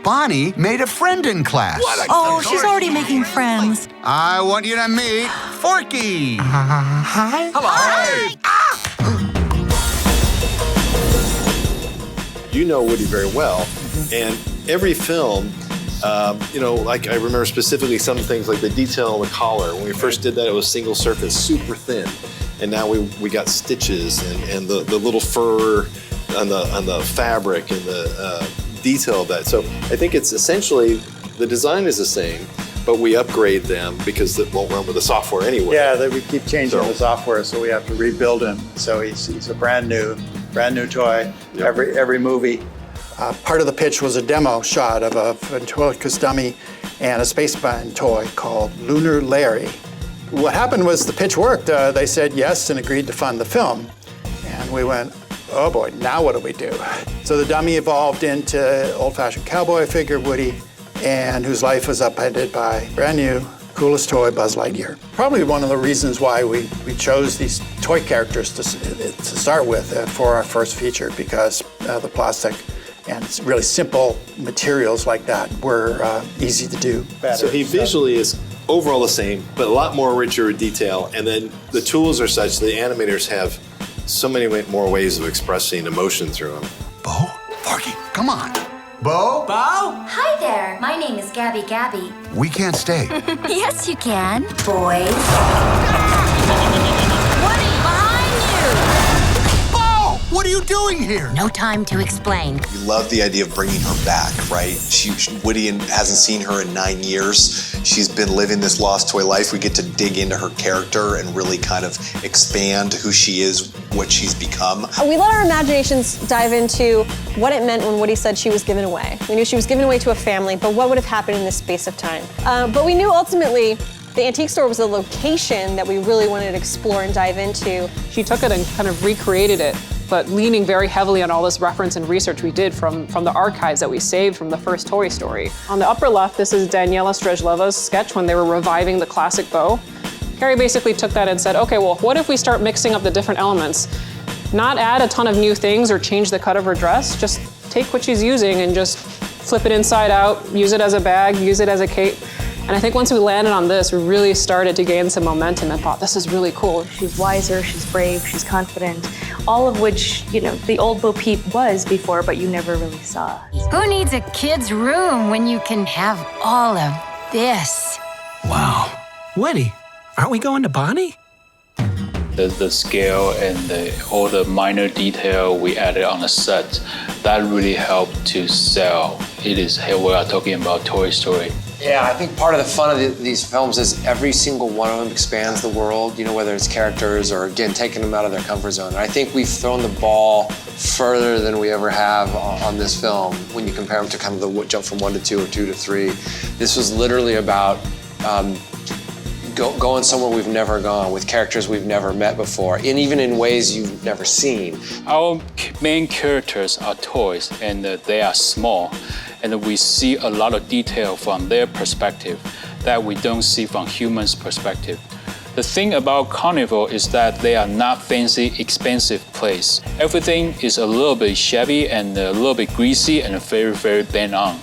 Bonnie made a friend in class. Oh, she's already making friends. I want you to meet Forky. Hi. Hello. Hi. You know Woody very well, and every film, you know, like I remember specifically some things like the detail on the collar. When we first did that, it was single surface, super thin, and now we got stitches and the little fur on the fabric and the detail of that. So I think it's essentially the design is the same, but we upgrade them because it won't run with the software anyway. Yeah, we keep changing the software, so we have to rebuild him. So he's a brand new toy. Yep. Every movie. Part of the pitch was a demo shot of a ventriloquist dummy and a spaceman toy called Lunar Larry. What happened was the pitch worked. They said yes and agreed to fund the film. And we went, oh boy, now what do we do? So the dummy evolved into old-fashioned cowboy figure Woody, and whose life was upended by brand new, coolest toy, Buzz Lightyear. Probably one of the reasons why we chose these toy characters to start with for our first feature, because the plastic and really simple materials like that were easy to do better. So he visually is overall the same, but a lot more richer detail, and then the tools are such that the animators have so many more ways of expressing emotion through them. Bo, Forky, come on. Bo? Bo? Hi there, my name is Gabby. We can't stay. Yes, you can. Boys. Woody, behind you! Bo, what are you doing here? No time to explain. We love the idea of bringing her back, right? Woody hasn't seen her in 9 years. She's been living this lost toy life. We get to dig into her character and really kind of expand who she is, what she's become. We let our imaginations dive into what it meant when Woody said she was given away. We knew she was given away to a family, but what would have happened in this space of time? But we knew ultimately the antique store was a location that we really wanted to explore and dive into. She took it and kind of recreated it, but leaning very heavily on all this reference and research we did from the archives that we saved from the first Toy Story. On the upper left, this is Daniela Strejleva's sketch when they were reviving the classic bow. Carrie basically took that and said, okay, well, what if we start mixing up the different elements? Not add a ton of new things or change the cut of her dress, just take what she's using and just flip it inside out, use it as a bag, use it as a cape. And I think once we landed on this, we really started to gain some momentum and thought, this is really cool. She's wiser, she's brave, she's confident, all of which, you know, the old Bo Peep was before, but you never really saw. Who needs a kid's room when you can have all of this? Wow. Woody, aren't we going to Bonnie? The scale and all the minor detail we added on the set, that really helped to sell. It is, hey, we are talking about Toy Story. Yeah, I think part of the fun of these films is every single one of them expands the world, you know, whether it's characters or, again, taking them out of their comfort zone. And I think we've thrown the ball further than we ever have on this film when you compare them to kind of the jump from 1 to 2 or 2 to 3. This was literally about going somewhere we've never gone, with characters we've never met before, and even in ways you've never seen. Our main characters are toys, and they are small, and we see a lot of detail from their perspective that we don't see from humans' perspective. The thing about Carnival is that they are not fancy, expensive place. Everything is a little bit shabby and a little bit greasy and very, very bang on.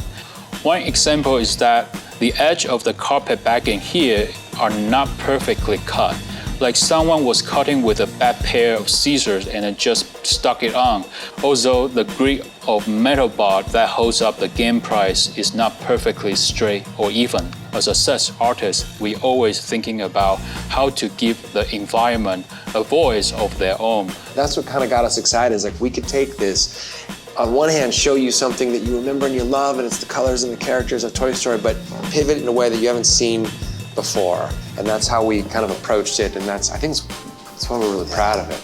One example is that the edge of the carpet backing here are not perfectly cut. Like someone was cutting with a bad pair of scissors and then just stuck it on. Also, the grip of metal bar that holds up the game prize is not perfectly straight or even. As a set artist, we always thinking about how to give the environment a voice of their own. That's what kind of got us excited, is like we could take this, on one hand, show you something that you remember and you love, and it's the colors and the characters of Toy Story, but pivot in a way that you haven't seen before. And that's how we kind of approached it, and I think that's why we're really proud of it.